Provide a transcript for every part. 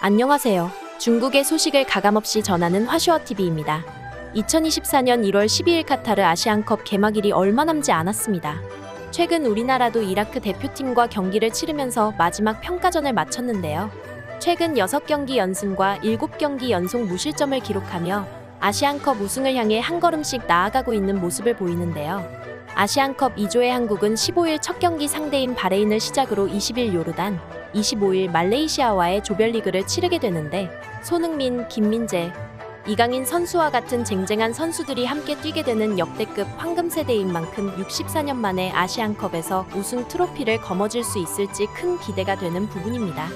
안녕하세요. 중국의 소식을 가감없이 전하는 화슈어TV입니다. 2024년 1월 12일 카타르 아시안컵 개막일이 얼마 남지 않았습니다. 최근 우리나라도 이라크 대표팀과 경기를 치르면서 마지막 평가전을 마쳤는데요. 최근 6경기 연승과 7경기 연속 무실점을 기록하며 아시안컵 우승을 향해 한 걸음씩 나아가고 있는 모습을 보이는데요. 아시안컵 2조의 한국은 15일 첫 경기 상대인 바레인을 시작으로 20일 요르단, 25일 말레이시아와의 조별리그를 치르게 되는데 손흥민, 김민재, 이강인 선수와 같은 쟁쟁한 선수들이 함께 뛰게 되는 역대급 황금세대인 만큼 64년 만에 아시안컵에서 우승 트로피를 거머쥘 수 있을지 큰 기대가 되는 부분입니다.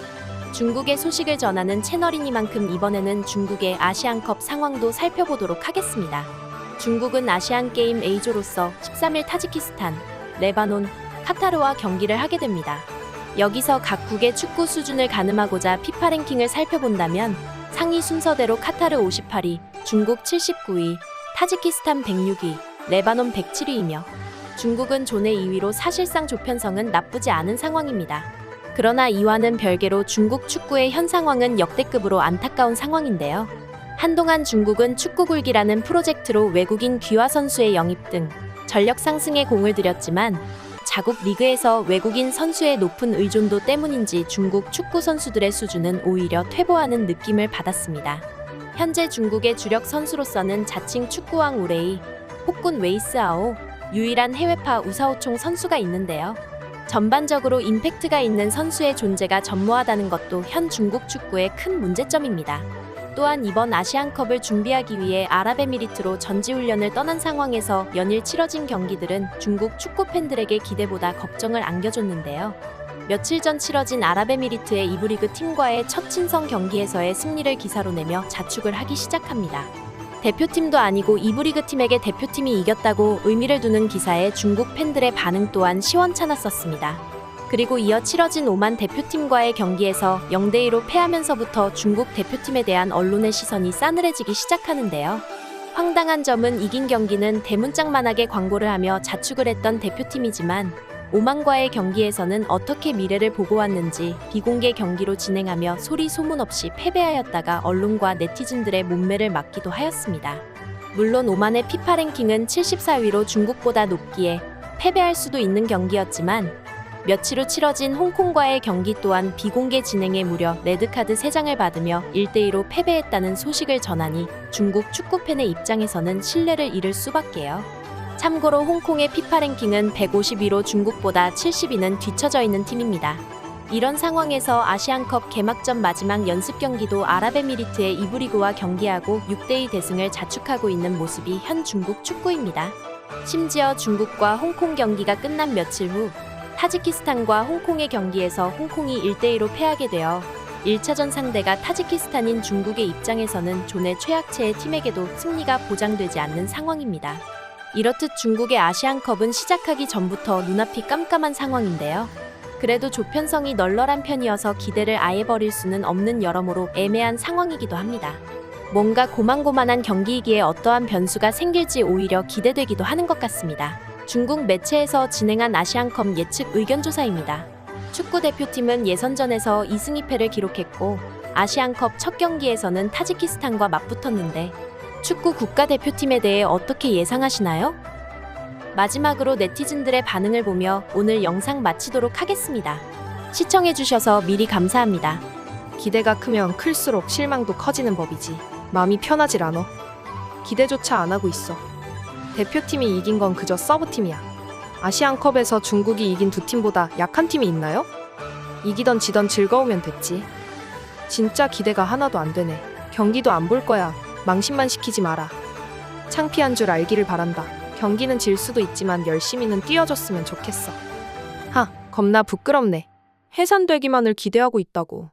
중국의 소식을 전하는 채널이니만큼 이번에는 중국의 아시안컵 상황도 살펴보도록 하겠습니다. 중국은 아시안게임 A조로서 13일 타지키스탄, 레바논, 카타르와 경기를 하게 됩니다. 여기서 각국의 축구 수준을 가늠하고자 피파 랭킹을 살펴본다면 상위 순서대로 카타르 58위, 중국 79위, 타지키스탄 106위, 레바논 107위이며 중국은 존의 2위로 사실상 조편성은 나쁘지 않은 상황입니다. 그러나 이와는 별개로 중국 축구의 현 상황은 역대급으로 안타까운 상황인데요. 한동안 중국은 축구굴기라는 프로젝트로 외국인 귀화 선수의 영입 등 전력 상승에 공을 들였지만 자국 리그에서 외국인 선수의 높은 의존도 때문인지 중국 축구 선수들의 수준은 오히려 퇴보하는 느낌을 받았습니다. 현재 중국의 주력 선수로서는 자칭 축구왕 우레이, 폭군 웨이스아오, 유일한 해외파 우사오총 선수가 있는데요. 전반적으로 임팩트가 있는 선수의 존재가 전무하다는 것도 현 중국 축구의 큰 문제점입니다. 또한 이번 아시안컵을 준비하기 위해 아랍에미리트로 전지훈련을 떠난 상황에서 연일 치러진 경기들은 중국 축구 팬들에게 기대보다 걱정을 안겨줬는데요. 며칠 전 치러진 아랍에미리트의 2부 리그 팀과의 첫 친선 경기에서의 승리를 기사로 내며 자축을 하기 시작합니다. 대표팀도 아니고 2부 리그 팀에게 대표팀이 이겼다고 의미를 두는 기사에 중국 팬들의 반응 또한 시원찮았었습니다. 그리고 이어 치러진 오만 대표팀과의 경기에서 0대2로 패하면서부터 중국 대표팀에 대한 언론의 시선이 싸늘해지기 시작하는데요. 황당한 점은 이긴 경기는 대문짝만하게 광고를 하며 자축을 했던 대표팀이지만 오만과의 경기에서는 어떻게 미래를 보고 왔는지 비공개 경기로 진행하며 소리 소문 없이 패배하였다가 언론과 네티즌들의 몸매를 맞기도 하였습니다. 물론 오만의 피파 랭킹은 74위로 중국보다 높기에 패배할 수도 있는 경기였지만 며칠 후 치러진 홍콩과의 경기 또한 비공개 진행에 무려 레드카드 3장을 받으며 1대2로 패배했다는 소식을 전하니 중국 축구팬의 입장에서는 신뢰를 잃을 수밖에요. 참고로 홍콩의 피파 랭킹은 150위로 중국보다 70위는 뒤처져 있는 팀입니다. 이런 상황에서 아시안컵 개막전 마지막 연습 경기도 아랍에미리트의 2부 리그와 경기하고 6대2 대승을 자축하고 있는 모습이 현 중국 축구입니다. 심지어 중국과 홍콩 경기가 끝난 며칠 후 타지키스탄과 홍콩의 경기에서 홍콩이 1대2로 패하게 되어 1차전 상대가 타지키스탄인 중국의 입장에서는 존의 최약체의 팀에게도 승리가 보장되지 않는 상황입니다. 이렇듯 중국의 아시안컵은 시작하기 전부터 눈앞이 깜깜한 상황인데요. 그래도 조편성이 널널한 편이어서 기대를 아예 버릴 수는 없는 여러모로 애매한 상황이기도 합니다. 뭔가 고만고만한 경기이기에 어떠한 변수가 생길지 오히려 기대되기도 하는 것 같습니다. 중국 매체에서 진행한 아시안컵 예측 의견조사입니다. 축구 대표팀은 예선전에서 2승 2패를 기록했고 아시안컵 첫 경기에서는 타지키스탄과 맞붙었는데 축구 국가대표팀에 대해 어떻게 예상하시나요? 마지막으로 네티즌들의 반응을 보며 오늘 영상 마치도록 하겠습니다. 시청해주셔서 미리 감사합니다. 기대가 크면 클수록 실망도 커지는 법이지. 마음이 편하질 않어. 기대조차 안 하고 있어. 대표팀이 이긴 건 그저 서브팀이야. 아시안컵에서 중국이 이긴 두 팀보다 약한 팀이 있나요? 이기던 지던 즐거우면 됐지. 진짜 기대가 하나도 안 되네. 경기도 안 볼 거야. 망신만 시키지 마라. 창피한 줄 알기를 바란다. 경기는 질 수도 있지만 열심히는 뛰어줬으면 좋겠어. 겁나 부끄럽네. 해산되기만을 기대하고 있다고.